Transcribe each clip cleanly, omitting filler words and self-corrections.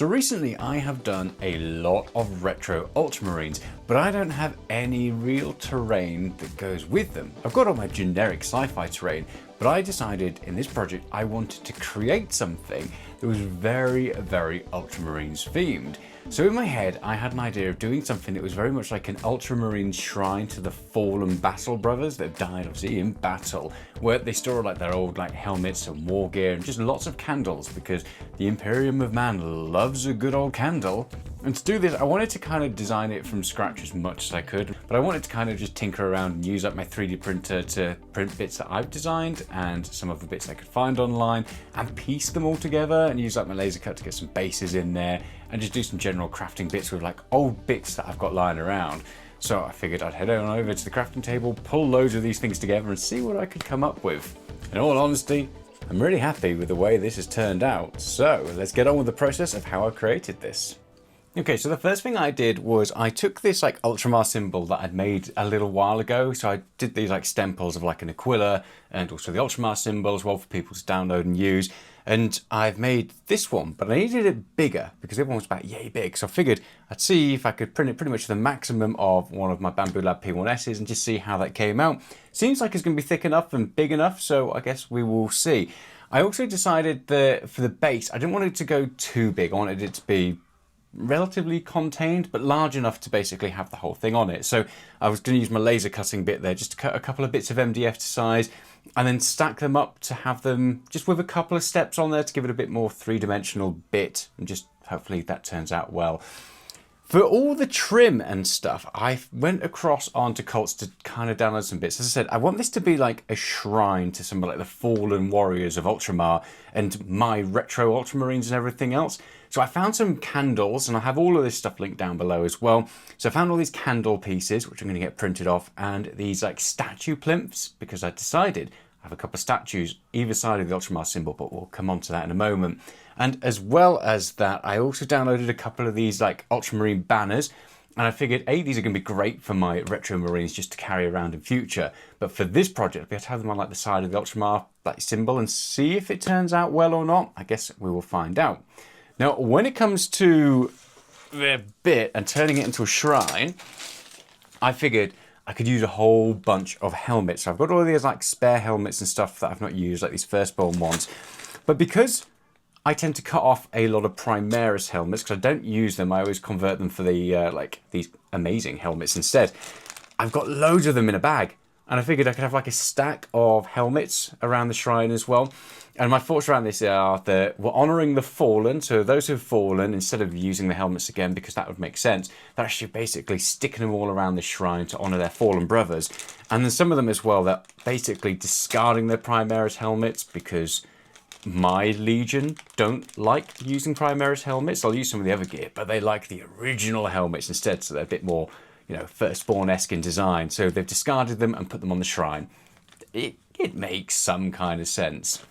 So recently I have done a lot of retro Ultramarines, but I don't have any real terrain that goes with them. I've got all my generic sci-fi terrain, but I decided in this project I wanted to create something that was very Ultramarines themed. So in my head I had an idea of doing something that was very much like an Ultramarines Shrine to the fallen battle brothers that have died obviously in battle, where they store like their old like helmets and war gear and just lots of candles, because the Imperium of Man loves a good old candle. And to do this I wanted to kind of design it from scratch as much as I could, but I wanted to kind of just tinker around and use up my 3D printer to print bits that I've designed and some of the bits I could find online and piece them all together and use like my laser cut to get some bases in there and just do some general crafting bits with like old bits that I've got lying around. So I figured I'd head on over to the crafting table, pull loads of these things together and see what I could come up with. In all honesty, I'm really happy with the way this has turned out. So let's get on with the process of how I created this. Okay, so the first thing I did was I took this like Ultramar symbol that I'd made a little while ago. So I did these like stemples of like an Aquila and also the Ultramar symbol as well for people to download and use. And I've made this one, but I needed it bigger because the other one was about yay big. So I figured I'd see if I could print it pretty much to the maximum of one of my Bamboo Lab P1Ss and just see how that came out. Seems like it's going to be thick enough and big enough, so I guess we will see. I also decided that for the base, I didn't want it to go too big. I wanted it to be relatively contained, but large enough to basically have the whole thing on it. So I was going to use my laser cutting bit there just to cut a couple of bits of MDF to size and then stack them up to have them just with a couple of steps on there to give it a bit more three-dimensional bit, and just hopefully that turns out well. For all the trim and stuff, I went across onto Cults to kind of download some bits. As I said, I want this to be like a shrine to some of like the fallen warriors of Ultramar and my retro Ultramarines and everything else. So I found some candles, and I have all of this stuff linked down below as well. So I found all these candle pieces, which I'm going to get printed off, and these like statue plinths, because I decided I have a couple of statues either side of the Ultramar symbol, but we'll come on to that in a moment. And as well as that, I also downloaded a couple of these like Ultramarine banners, and I figured, A, these are going to be great for my retro Marines just to carry around in future, but for this project, I'll be able to have them on like the side of the Ultramar like symbol and see if it turns out well or not. I guess we will find out. Now, when it comes to the bit and turning it into a shrine, I figured I could use a whole bunch of helmets. So I've got all these like spare helmets and stuff that I've not used, like these firstborn ones. But because I tend to cut off a lot of Primaris helmets, because I don't use them, I always convert them for the like these amazing helmets instead. I've got loads of them in a bag, and I figured I could have like a stack of helmets around the shrine as well. And my thoughts around this are that we're honouring the fallen, so those who've fallen, instead of using the helmets again, because that would make sense, they're actually basically sticking them all around the shrine to honour their fallen brothers. And then some of them as well, they're basically discarding their Primaris helmets because my Legion don't like using Primaris helmets. I'll use some of the other gear, but they like the original helmets instead, so they're a bit more, you know, Firstborn-esque in design. So they've discarded them and put them on the shrine. It makes some kind of sense.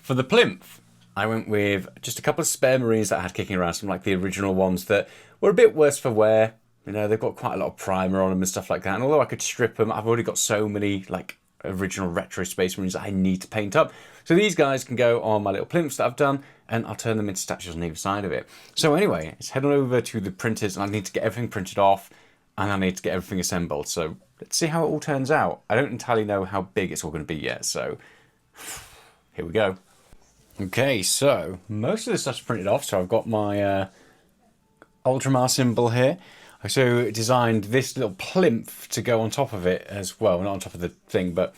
For the plinth, I went with just a couple of spare Marines that I had kicking around, some like the original ones that were a bit worse for wear. You know, they've got quite a lot of primer on them and stuff like that. And although I could strip them, I've already got so many like original retro Space Marines that I need to paint up. So these guys can go on my little plinths that I've done, and I'll turn them into statues on either side of it. So anyway, let's head on over to the printers, and I need to get everything printed off, and I need to get everything assembled. So let's see how it all turns out. I don't entirely know how big it's all going to be yet, so here we go. Okay, so most of the stuff's printed off. So I've got my Ultramar symbol here. I also designed this little plinth to go on top of it as well. Not on top of the thing, but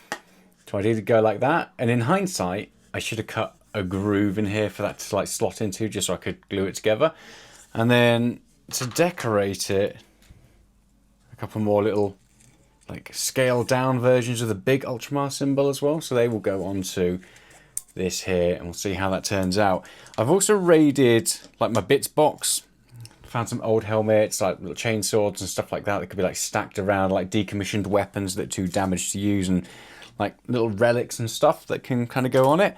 so I did go like that. And in hindsight, I should have cut a groove in here for that to like slot into, just so I could glue it together. And then to decorate it, a couple more little like scaled down versions of the big Ultramar symbol as well. So they will go onto this here, and we'll see how that turns out. I've also raided like my bits box, found some old helmets, like little chainsaws and stuff like that that could be like stacked around, like decommissioned weapons that are too damaged to use, and like little relics and stuff that can kind of go on it.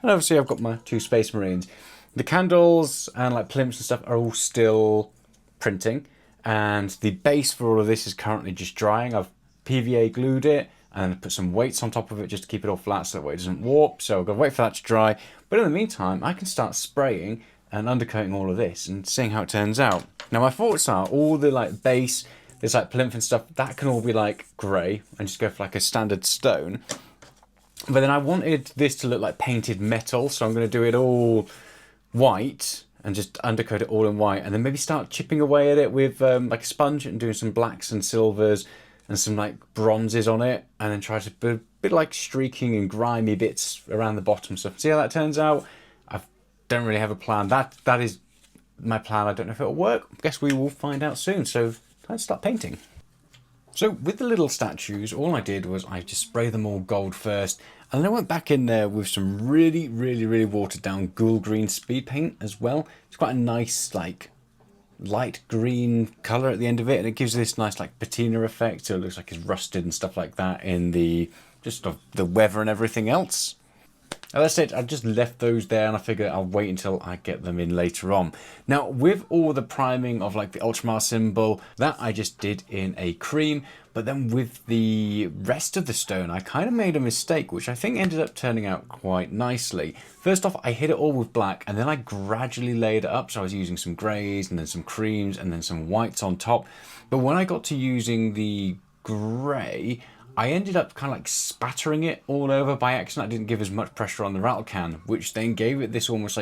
And obviously I've got my 2 Space Marines. The candles and like plinths and stuff are all still printing, and the base for all of this is currently just drying. I've PVA glued it and put some weights on top of it just to keep it all flat so that way it doesn't warp. So I've got to wait for that to dry, But in the meantime, I can start spraying and undercoating all of this and seeing how it turns out. Now my thoughts are all the like base, this like plinth and stuff, that can all be like grey and just go for like a standard stone. But then I wanted this to look like painted metal, so I'm going to do it all white and just undercoat it all in white, and then maybe start chipping away at it with like a sponge and doing some blacks and silvers and some like bronzes on it, and then try to put a bit like streaking and grimy bits around the bottom stuff. See how that turns out? I don't really have a plan. That is my plan. I don't know if it'll work. I guess we will find out soon. So let's start painting. So with the little statues, all I did was I just sprayed them all gold first, and then I went back in there with some really watered down ghoul green speed paint as well. It's quite a nice like light green colour at the end of it, and it gives this nice like patina effect, so it looks like it's rusted and stuff like that in the just of the weather and everything else. As I said, I just left those there, and I figured I'll wait until I get them in later on. Now, with all the priming of like the Ultramar symbol, that I just did in a cream, but then with the rest of the stone, I kind of made a mistake, which I think ended up turning out quite nicely. First off, I hit it all with black, and then I gradually layered it up, so I was using some greys, and then some creams, and then some whites on top. But when I got to using the grey, I ended up kind of like spattering it all over by accident. I didn't give as much pressure on the rattle can, which then gave it this almost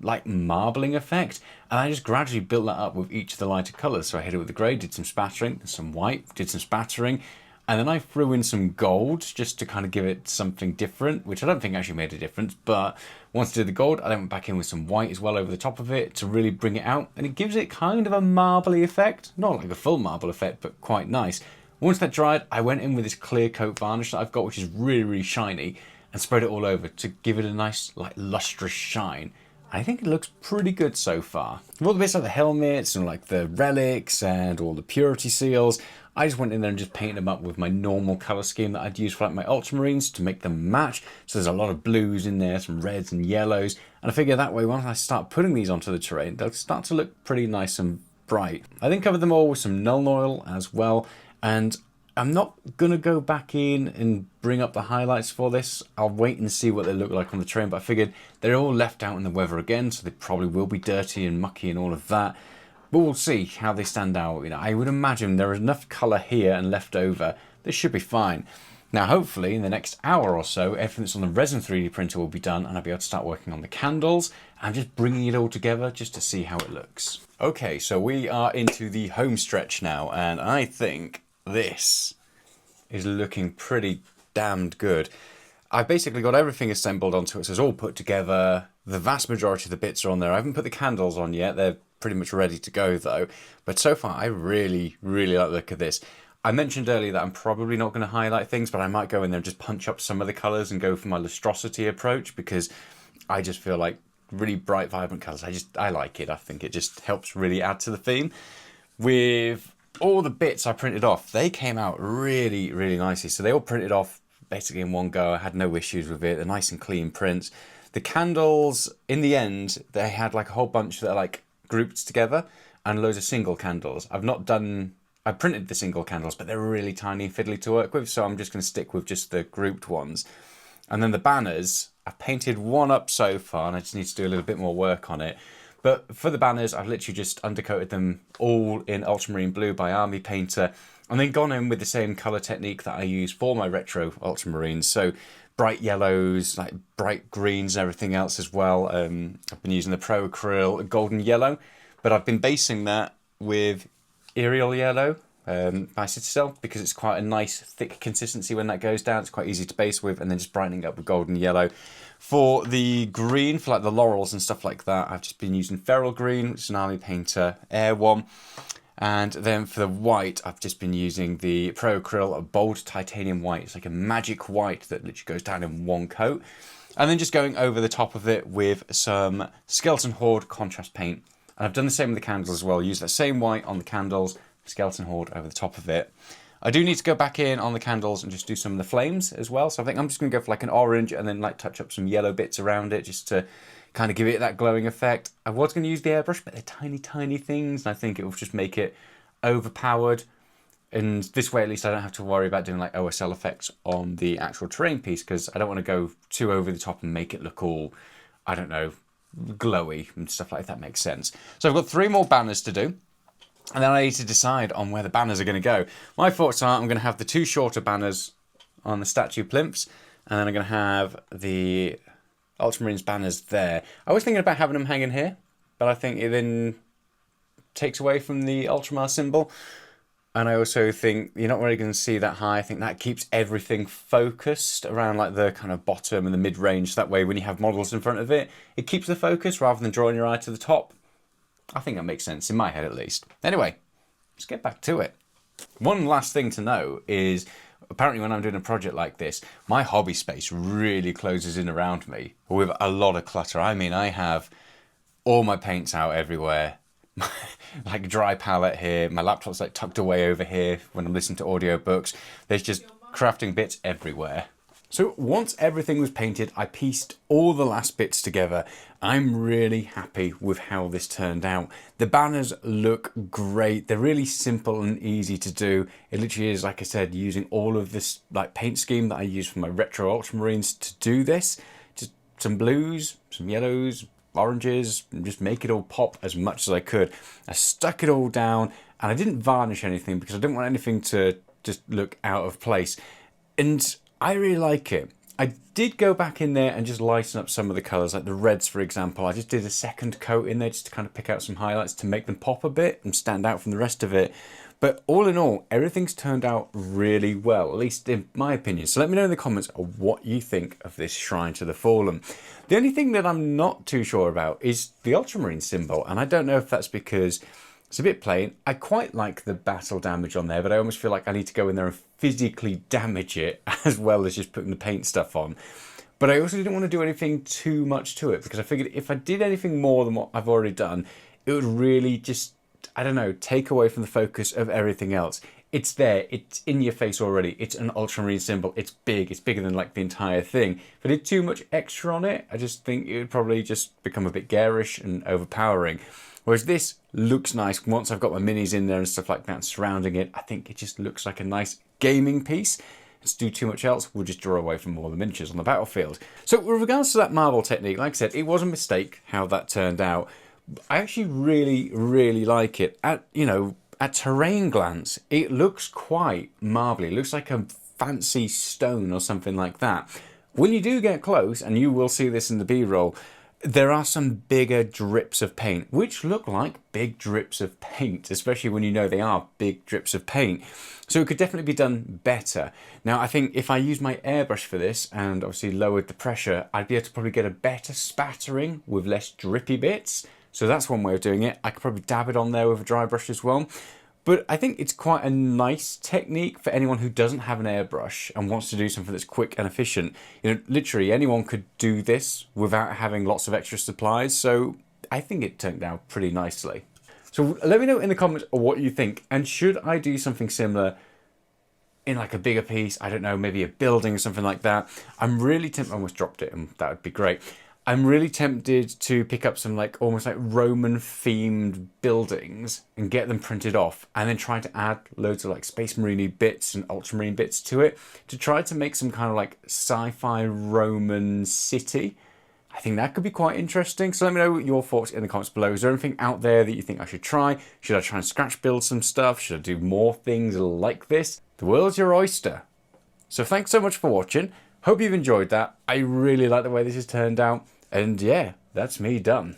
like marbling effect. And I just gradually built that up with each of the lighter colours. So I hit it with the grey, did some spattering, some white, did some spattering, and then I threw in some gold just to kind of give it something different, which I don't think actually made a difference. But once I did the gold, I then went back in with some white as well over the top of it to really bring it out. And it gives it kind of a marbly effect. Not like a full marble effect, but quite nice. Once that dried, I went in with this clear coat varnish that I've got, which is really shiny, and spread it all over to give it a nice, like, lustrous shine. I think it looks pretty good so far. With all the bits like the helmets and like the relics and all the purity seals, I just went in there and just painted them up with my normal colour scheme that I'd use for like my Ultramarines to make them match. So there's a lot of blues in there, some reds and yellows, and I figure that way once I start putting these onto the terrain, they'll start to look pretty nice and bright. I then covered them all with some Nuln Oil as well. And I'm not going to go back in and bring up the highlights for this. I'll wait and see what they look like on the train. But I figured they're all left out in the weather again, so they probably will be dirty and mucky and all of that. But we'll see how they stand out. You know, I would imagine there is enough colour here and left over. This should be fine. Now, hopefully, in the next hour or so, everything that's on the resin 3D printer will be done, and I'll be able to start working on the candles. I'm just bringing it all together just to see how it looks. Okay, so we are into the home stretch now, and I think this is looking pretty damned good. I've basically got everything assembled onto it, so it's all put together. The vast majority of the bits are on there. I haven't put the candles on yet. They're pretty much ready to go though. But so far, I really like the look of this. I mentioned earlier that I'm probably not going to highlight things, but I might go in there and just punch up some of the colours and go for my lustrosity approach, because I just feel like really bright, vibrant colours. I like it. I think it just helps really add to the theme. With all the bits I printed off, they came out really nicely. So they all printed off basically in one go. I had no issues with it. They're nice and clean prints. The candles, in the end, they had like a whole bunch that are like grouped together and loads of single candles. I printed the single candles, but they're really tiny and fiddly to work with, so I'm just going to stick with just the grouped ones. And then the banners, I've painted one up so far, and I just need to do a little bit more work on it. But for the banners, I've literally just undercoated them all in Ultramarine Blue by Army Painter, and then gone in with the same colour technique that I use for my retro Ultramarines. So bright yellows, like bright greens and everything else as well. I've been using the Pro Acryl Golden Yellow, but I've been basing that with Aerial Yellow by Citadel, because it's quite a nice thick consistency when that goes down. It's quite easy to base with, and then just brightening up with Golden Yellow. For the green, for like the laurels and stuff like that, I've just been using Feral Green, which is an Army Painter Air one. And then for the white, I've just been using the Pro Acryl Bold Titanium White. It's like a magic white that literally goes down in one coat. And then just going over the top of it with some Skeleton Horde contrast paint. And I've done the same with the candles as well. Use that same white on the candles, Skeleton Horde over the top of it. I do need to go back in on the candles and just do some of the flames as well. So I think I'm just going to go for like an orange and then like touch up some yellow bits around it just to kind of give it that glowing effect. I was going to use the airbrush, but they're tiny things, and I think it will just make it overpowered. And this way, at least, I don't have to worry about doing like OSL effects on the actual terrain piece, because I don't want to go too over the top and make it look all I don't know, glowy and stuff like that makes sense. So I've got 3 more banners to do. And then I need to decide on where the banners are going to go. My thoughts are I'm going to have the 2 shorter banners on the statue plinths, and then I'm going to have the Ultramarines banners there. I was thinking about having them hanging here, but I think it then takes away from the Ultramar symbol. And I also think you're not really going to see that high. I think that keeps everything focused around like the kind of bottom and the mid-range. That way when you have models in front of it, it keeps the focus rather than drawing your eye to the top. I think that makes sense, in my head at least. Anyway, let's get back to it. One last thing to know is, apparently when I'm doing a project like this, my hobby space really closes in around me with a lot of clutter. I mean, I have all my paints out everywhere, like dry palette here, my laptop's like tucked away over here when I'm listening to audiobooks. There's just crafting bits everywhere. So once everything was painted, I pieced all the last bits together. I'm really happy with how this turned out. The banners look great. They're really simple and easy to do. It literally is, like I said, using all of this like paint scheme that I use for my retro Ultramarines to do this. Just some blues, some yellows, oranges, and just make it all pop as much as I could. I stuck it all down and I didn't varnish anything because I didn't want anything to just look out of place. And I really like it. I did go back in there and just lighten up some of the colours, like the reds, for example. I just did a second coat in there just to kind of pick out some highlights to make them pop a bit and stand out from the rest of it. But all in all, everything's turned out really well, at least in my opinion. So let me know in the comments what you think of this Shrine to the Fallen. The only thing that I'm not too sure about is the Ultramarine symbol, and I don't know if that's because it's a bit plain. I quite like the battle damage on there, but I almost feel like I need to go in there and physically damage it as well as just putting the paint stuff on. But I also didn't want to do anything too much to it because I figured if I did anything more than what I've already done, it would really just, I don't know, take away from the focus of everything else. It's there, it's in your face already. It's an Ultramarine symbol, it's big, it's bigger than like the entire thing. If I did too much extra on it, I just think it would probably just become a bit garish and overpowering. Whereas this looks nice once I've got my minis in there and stuff like that surrounding it. I think it just looks like a nice gaming piece. Let's do too much else, we'll just draw away from all the miniatures on the battlefield. So with regards to that marble technique, like I said, it was a mistake how that turned out. I actually really like it. At terrain glance, it looks quite marbly. It looks like a fancy stone or something like that. When you do get close, and you will see this in the B-roll, there are some bigger drips of paint, which look like big drips of paint, especially when you know they are big drips of paint. So it could definitely be done better. Now, I think if I use my airbrush for this and obviously lowered the pressure, I'd be able to probably get a better spattering with less drippy bits. So that's one way of doing it. I could probably dab it on there with a dry brush as well. But I think it's quite a nice technique for anyone who doesn't have an airbrush and wants to do something that's quick and efficient. You know, literally anyone could do this without having lots of extra supplies. So I think it turned out pretty nicely. So let me know in the comments what you think. And should I do something similar in like a bigger piece? I don't know, maybe a building or something like that. I'm really tempted, I almost dropped it and that would be great. I'm really tempted to pick up some like almost like Roman themed buildings and get them printed off and then try to add loads of like Space Marine bits and Ultramarine bits to it to try to make some kind of like sci-fi Roman city. I think that could be quite interesting. So let me know your thoughts in the comments below. Is there anything out there that you think I should try? Should I try and scratch build some stuff? Should I do more things like this? The world's your oyster. So thanks so much for watching. Hope you've enjoyed that. I really like the way this has turned out. And yeah, that's me done.